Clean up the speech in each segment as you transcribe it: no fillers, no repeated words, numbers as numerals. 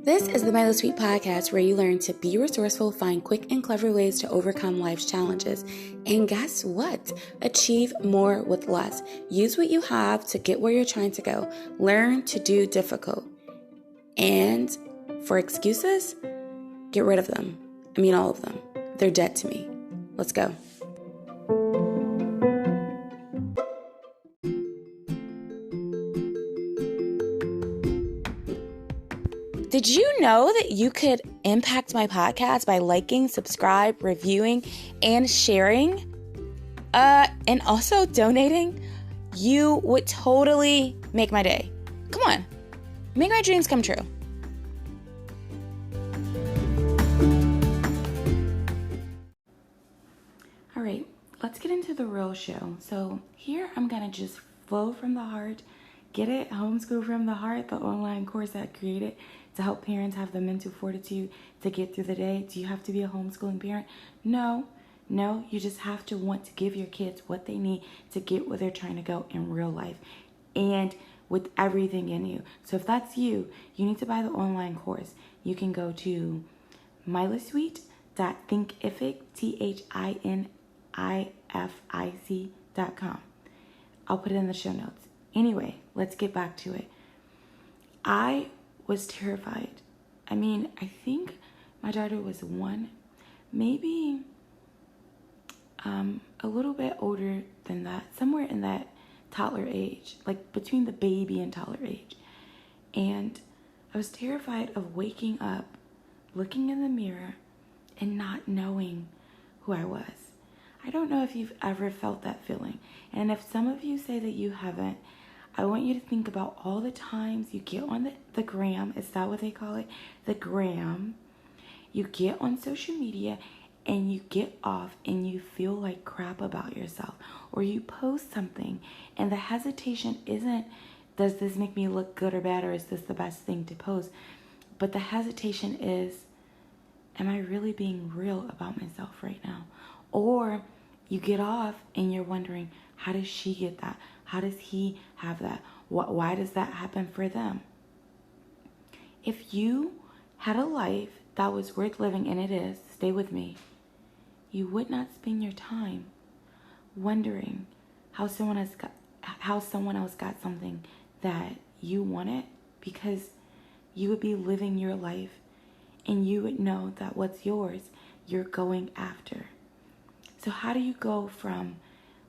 This is the Milo Sweet Podcast, where you learn to be resourceful, find quick and clever ways to overcome life's challenges. And guess what? Achieve more with less. Use what you have to get where you're trying to go. Learn to do difficult. And for excuses, get rid of them. I mean, all of them. They're dead to me. Let's go. Did you know that you could impact my podcast by liking, subscribe, reviewing, and sharing? And also donating? You would totally make my day. Come on, make my dreams come true. All right, let's get into the real show. So here I'm gonna just flow from the heart. Get it? Homeschool from the Heart, the online course I created to help parents have the mental fortitude to get through the day. Do you have to be a homeschooling parent? No, you just have to want to give your kids what they need to get where they're trying to go in real life and with everything in you. So if that's you, you need to buy the online course. You can go to milosweet.thinkific, THINIFIC.com. I'll put it in the show notes. Anyway, let's get back to it. I was terrified. I think my daughter was 1, maybe a little bit older than that, somewhere in that toddler age, like between the baby and toddler age. And I was terrified of waking up, looking in the mirror, and not knowing who I was. I don't know if you've ever felt that feeling. And if some of you say that you haven't, I want you to think about all the times you get on the gram. Is that what they call it? The gram. You get on social media and you get off and you feel like crap about yourself. Or you post something and the hesitation isn't, does this make me look good or bad, or is this the best thing to post? But the hesitation is, am I really being real about myself right now? Or you get off and you're wondering, how does she get that? How does he have that? Why does that happen for them? If you had a life that was worth living, and it is, stay with me, you would not spend your time wondering how someone else got something that you wanted, because you would be living your life and you would know that what's yours, you're going after. So how do you go from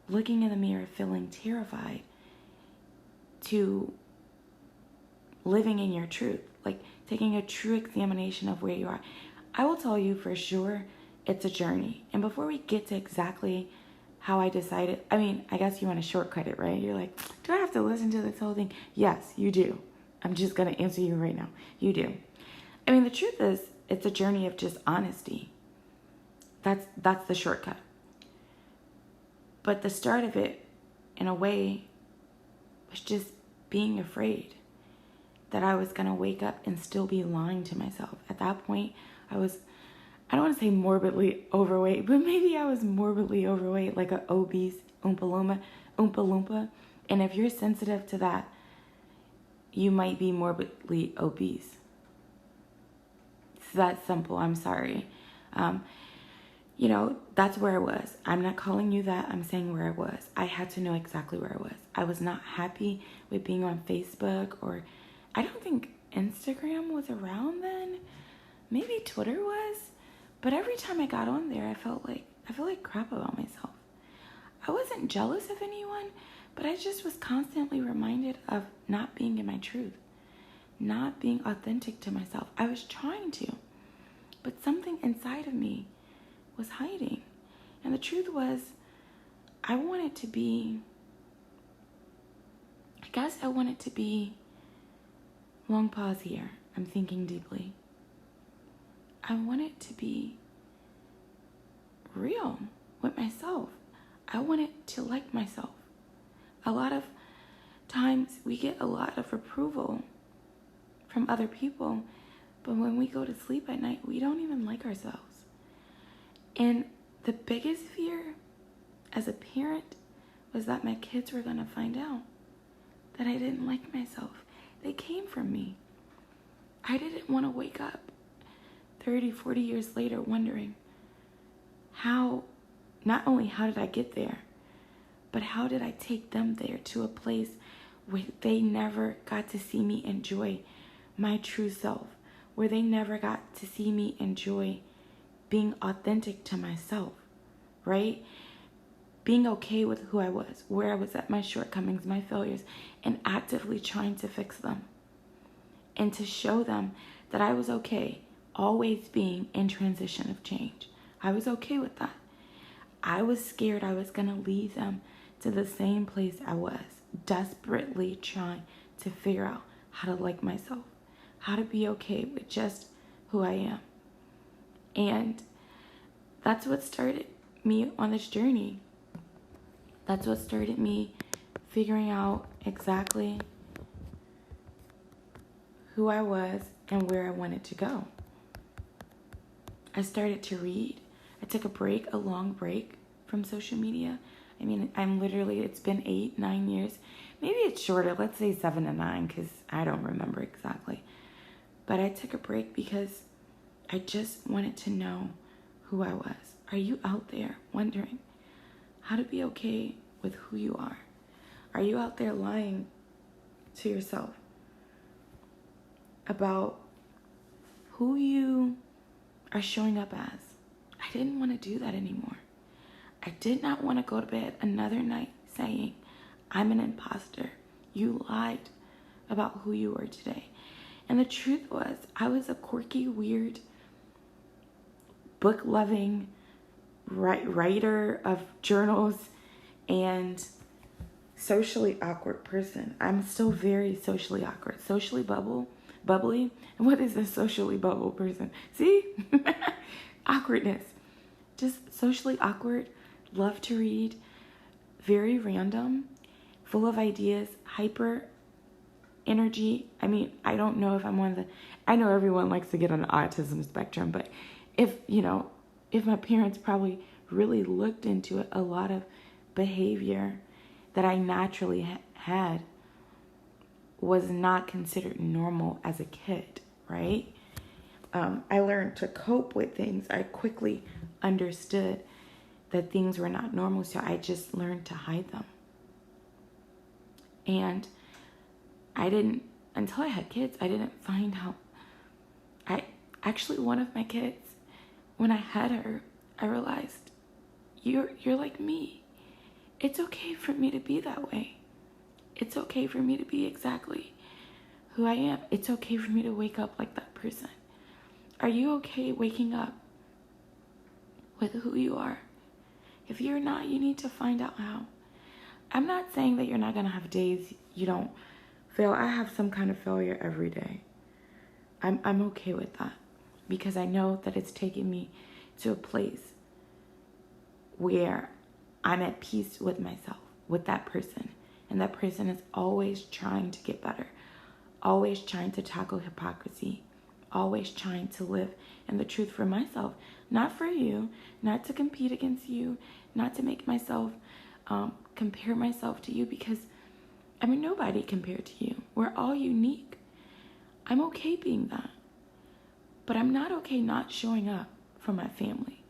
looking in the mirror feeling terrified to living in your truth, like taking a true examination of where you are? I will tell you for sure it's a journey. And before we get to exactly how I decided, I guess you want to shortcut it, right? You're like, do I have to listen to this whole thing? Yes, you do. I'm just going to answer you right now. You do. The truth is, it's a journey of just honesty. That's the shortcut. But the start of it, in a way, was just being afraid that I was going to wake up and still be lying to myself. At that point, I don't want to say morbidly overweight, but maybe I was morbidly overweight, like an obese Oompa Loompa. And if you're sensitive to that, you might be morbidly obese. It's that simple. I'm sorry. That's where I was. I'm not calling you that. I'm saying where I was. I had to know exactly where I was. I was not happy with being on Facebook, or I don't think Instagram was around then. Maybe Twitter was. But every time I got on there, I felt like crap about myself. I wasn't jealous of anyone, but I just was constantly reminded of not being in my truth, not being authentic to myself. I was trying to, but something inside of me was hiding. And the truth was, I wanted to be long pause here. I'm thinking deeply. I wanted to be real with myself. I wanted to like myself. A lot of times we get a lot of approval from other people, but when we go to sleep at night, we don't even like ourselves. And the biggest fear as a parent was that my kids were going to find out. that I didn't like myself. They came from me. I didn't want to wake up 30, 40 years later wondering not only how did I get there, but how did I take them there to a place where they never got to see me enjoy my true self, where they never got to see me enjoy being authentic to myself, right? Being okay with who I was, where I was at, my shortcomings, my failures, and actively trying to fix them. And to show them that I was okay always being in transition of change. I was okay with that. I was scared I was going to lead them to the same place I was, desperately trying to figure out how to like myself, how to be okay with just who I am. And that's what started me on this journey. That's what started me figuring out exactly who I was and where I wanted to go. I started to read. I took a long break from social media. I mean, it's been 8, 9 years. Maybe it's shorter. Let's say 7 to 9 because I don't remember exactly. But I took a break because I just wanted to know who I was. Are you out there wondering how to be okay with who you are? Are you out there lying to yourself about who you are showing up as? I didn't want to do that anymore. I did not want to go to bed another night saying, I'm an imposter. You lied about who you were today. And the truth was, I was a quirky, weird, book-loving writer of journals and socially awkward person. I'm still very socially awkward, socially bubbly. And what is a socially bubble person? See? Awkwardness. Just socially awkward, love to read, very random, full of ideas, hyper energy. I mean, I don't know if I'm I know everyone likes to get on the autism spectrum, but if my parents probably really looked into it, a lot of behavior that I naturally had was not considered normal as a kid, right? I learned to cope with things. I quickly understood that things were not normal, so I just learned to hide them. And until I had kids, I didn't find out. One of my kids, when I had her, I realized, you're like me. It's okay for me to be that way. It's okay for me to be exactly who I am. It's okay for me to wake up like that person. Are you okay waking up with who you are? If you're not, you need to find out how. I'm not saying that you're not going to have days you don't fail. I have some kind of failure every day. I'm okay with that because I know that it's taken me to a place where I'm at peace with myself, with that person. And that person is always trying to get better, always trying to tackle hypocrisy, always trying to live in the truth for myself, not for you, not to compete against you, not to make myself compare myself to you because, nobody compared to you. We're all unique. I'm okay being that. But I'm not okay not showing up for my family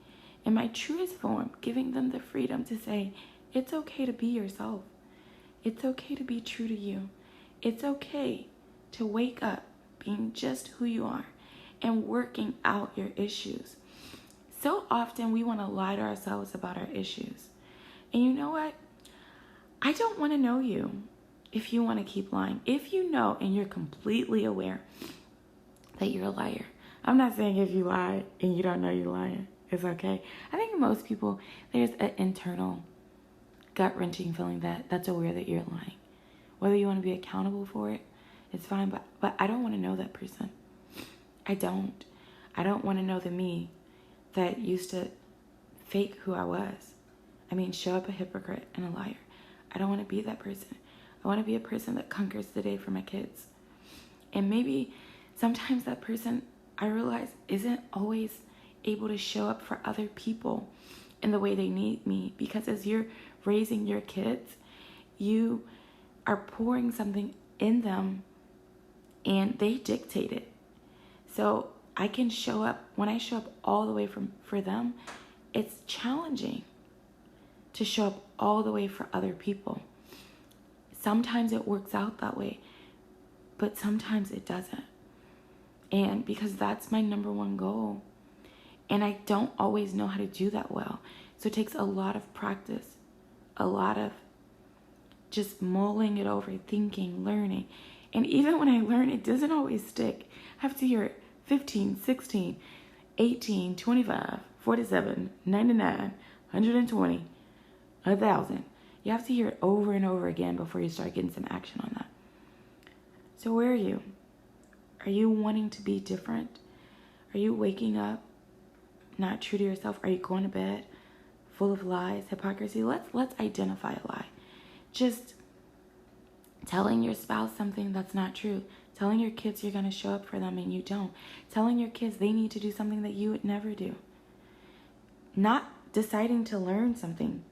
in my truest form, giving them the freedom to say, it's okay to be yourself. It's okay to be true to you. It's okay to wake up being just who you are and working out your issues. So often we want to lie to ourselves about our issues. And you know what? I don't want to know you if you want to keep lying. If you know and you're completely aware that you're a liar. I'm not saying if you lie and you don't know you're lying, it's okay. I think most people, there's an internal gut-wrenching feeling that's aware that you're lying. Whether you want to be accountable for it, it's fine, but I don't want to know that person. I don't want to know the me that used to fake who I was. Show up a hypocrite and a liar. I don't want to be that person. I want to be a person that conquers the day for my kids. And maybe sometimes that person, I realize, isn't always able to show up for other people in the way they need me. Because as you're raising your kids, you are pouring something in them and they dictate it. So I can show up, when I show up all the way for them, it's challenging to show up all the way for other people. Sometimes it works out that way, but sometimes it doesn't. And because that's my number one goal, and I don't always know how to do that well. So it takes a lot of practice, a lot of just mulling it over, thinking, learning. And even when I learn, it doesn't always stick. I have to hear it 15, 16, 18, 25, 47, 99, 120, 1,000. You have to hear it over and over again before you start getting some action on that. So where are you? Are you wanting to be different? Are you waking up not true to yourself? Are you going to bed full of lies, hypocrisy? Let's identify a lie. Just telling your spouse something that's not true. Telling your kids you're going to show up for them and you don't. Telling your kids they need to do something that you would never do. Not deciding to learn something.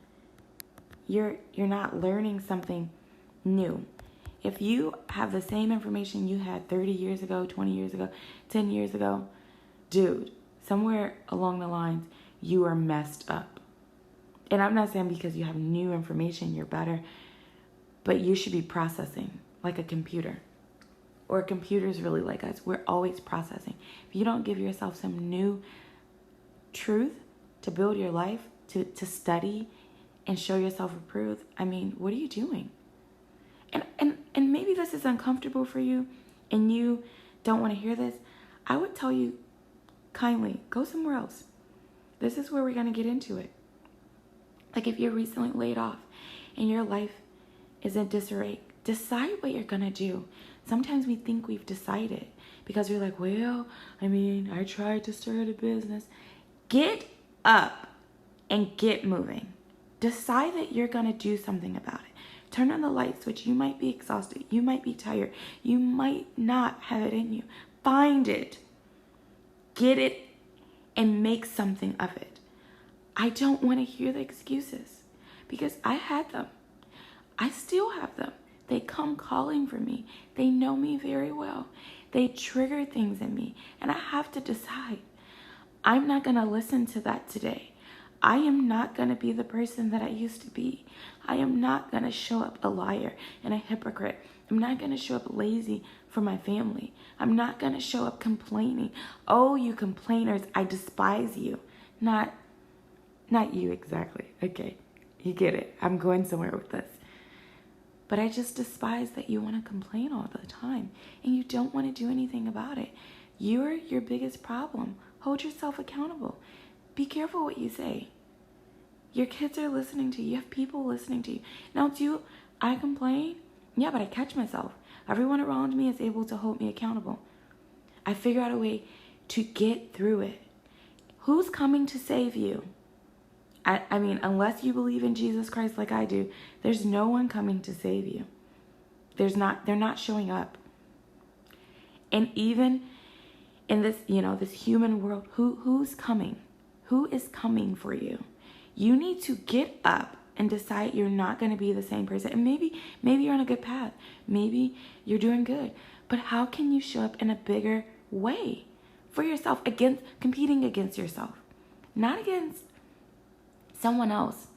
You're not learning something new. If you have the same information you had 30 years ago, 20 years ago, 10 years ago, dude, somewhere along the lines, you are messed up. And I'm not saying because you have new information, you're better, but you should be processing like a computer. Or computers really like us. We're always processing. If you don't give yourself some new truth to build your life, to study and show yourself approved, I mean, what are you doing? And maybe this is uncomfortable for you and you don't want to hear this. I would tell you kindly, go somewhere else. This is where we're going to get into it. Like if you're recently laid off and your life is in disarray, decide what you're going to do. Sometimes we think we've decided because we're like, well, I mean, I tried to start a business. Get up and get moving. Decide that you're going to do something about it. Turn on the light switch. You might be exhausted. You might be tired. You might not have it in you. Find it. Get it and make something of it. I don't want to hear the excuses because I had them. I still have them. They come calling for me. They know me very well. They trigger things in me. And I have to decide. I'm not going to listen to that today. I am not going to be the person that I used to be. I am not going to show up a liar and a hypocrite. I'm not going to show up lazy for my family. I'm not going to show up complaining. Oh, you complainers, I despise you. Not you exactly. Okay, you get it. I'm going somewhere with this. But I just despise that you want to complain all the time and you don't want to do anything about it. You're your biggest problem. Hold yourself accountable. Be careful what you say. Your kids are listening to you. You have people listening to you. Now, do I complain? Yeah, but I catch myself. Everyone around me is able to hold me accountable. I figure out a way to get through it. Who's coming to save you? I mean, unless you believe in Jesus Christ like I do, there's no one coming to save you. They're not showing up. And even in this, this human world, who's coming? Who is coming for you? You need to get up and decide you're not going to be the same person. And maybe you're on a good path. Maybe you're doing good. But how can you show up in a bigger way for yourself, competing against yourself, not against someone else?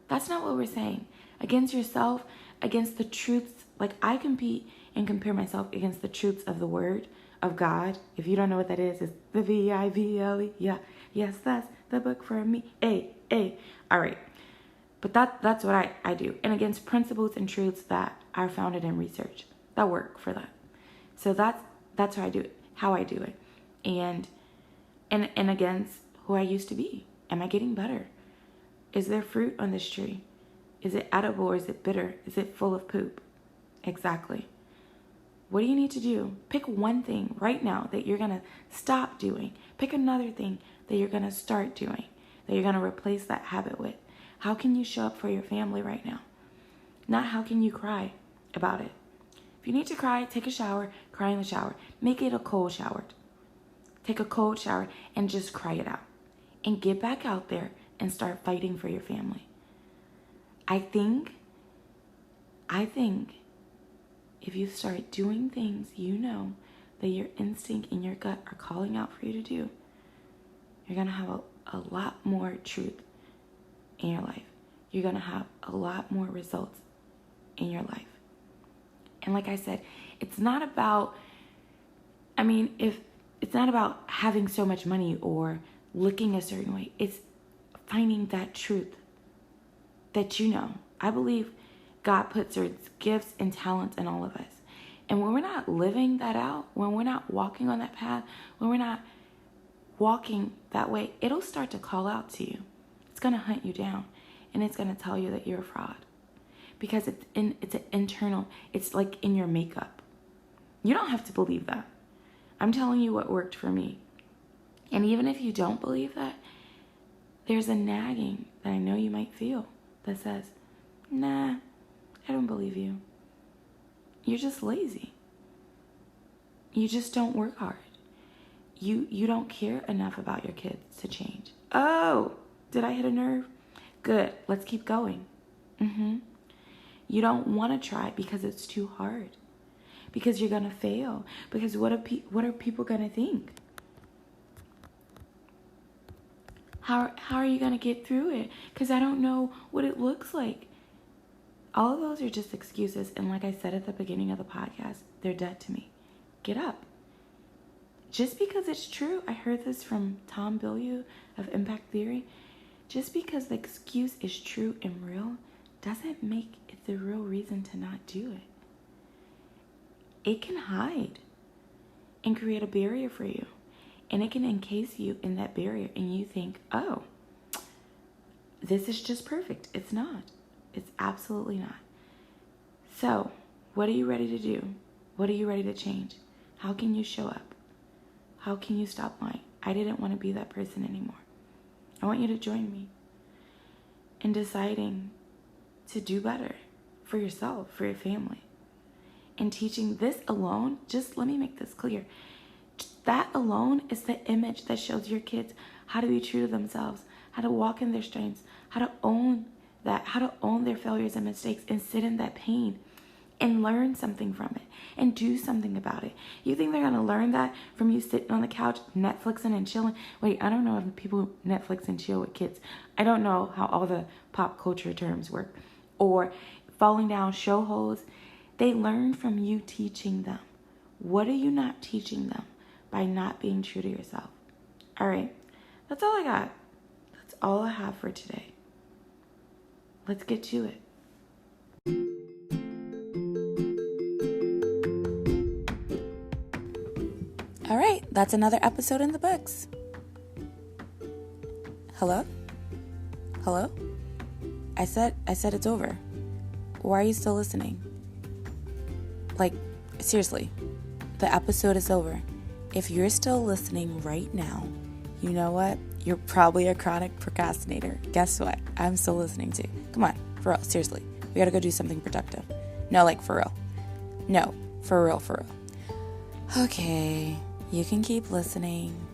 That's not what we're saying. Against yourself, against the truths. Like I compete and compare myself against the truths of the word of God. If you don't know what that is, it's the Bible. Yeah. Yes, that's the book for me. All right. But that's what I do. And against principles and truths that are founded in research that work for that. So that's how I do it, how I do it. And against who I used to be. Am I getting better? Is there fruit on this tree? Is it edible or is it bitter? Is it full of poop? Exactly. What do you need to do? Pick one thing right now that you're going to stop doing. Pick another thing that you're going to start doing, that you're going to replace that habit with. How can you show up for your family right now? Not how can you cry about it. If you need to cry, take a shower, cry in the shower. Make it a cold shower. Take a cold shower and just cry it out. And get back out there and start fighting for your family. I think if you start doing things you know that your instinct and your gut are calling out for you to do, you're going to have a lot more truth in your life. You're going to have a lot more results in your life. And like I said, it's not about, if it's not about having so much money or looking a certain way. It's finding that truth that you know. I believe God puts certain gifts and talents in all of us. And when we're not living that out, when we're not walking on that path, when we're not walking that way, it'll start to call out to you. It's going to hunt you down, and it's going to tell you that you're a fraud. Because it's an internal, it's like in your makeup. You don't have to believe that. I'm telling you what worked for me. And even if you don't believe that, there's a nagging that I know you might feel that says, nah, I don't believe you. You're just lazy. You just don't work hard. You don't care enough about your kids to change. Oh, did I hit a nerve? Good, let's keep going. You don't want to try because it's too hard. Because you're going to fail. Because what are people going to think? How are you going to get through it? Because I don't know what it looks like. All of those are just excuses. And like I said at the beginning of the podcast, they're dead to me. Get up. Just because it's true, I heard this from Tom Bilyeu of Impact Theory. Just because the excuse is true and real doesn't make it the real reason to not do it. It can hide and create a barrier for you. And it can encase you in that barrier. And you think, oh, this is just perfect. It's not. It's absolutely not. So, what are you ready to do? What are you ready to change? How can you show up? How can you stop lying? I didn't want to be that person anymore. I want you to join me in deciding to do better for yourself, for your family. And teaching this alone, just let me make this clear. That alone is the image that shows your kids how to be true to themselves, how to walk in their strengths, how to own that, how to own their failures and mistakes and sit in that pain and learn something from it and do something about it. You think they're going to learn that from you sitting on the couch, Netflixing and chilling? Wait, I don't know if people Netflix and chill with kids. I don't know how all the pop culture terms work. Or falling down show holes. They learn from you teaching them. What are you not teaching them by not being true to yourself? All right, that's all I got. That's all I have for today. Let's get to it. All right, that's another episode in the books. Hello? I said it's over. Why are you still listening? Like, seriously, the episode is over. If you're still listening right now, you know what? You're probably a chronic procrastinator. Guess what? I'm still listening to. Come on, for real, seriously. We gotta go do something productive. No, like for real. No, for real. Okay, you can keep listening.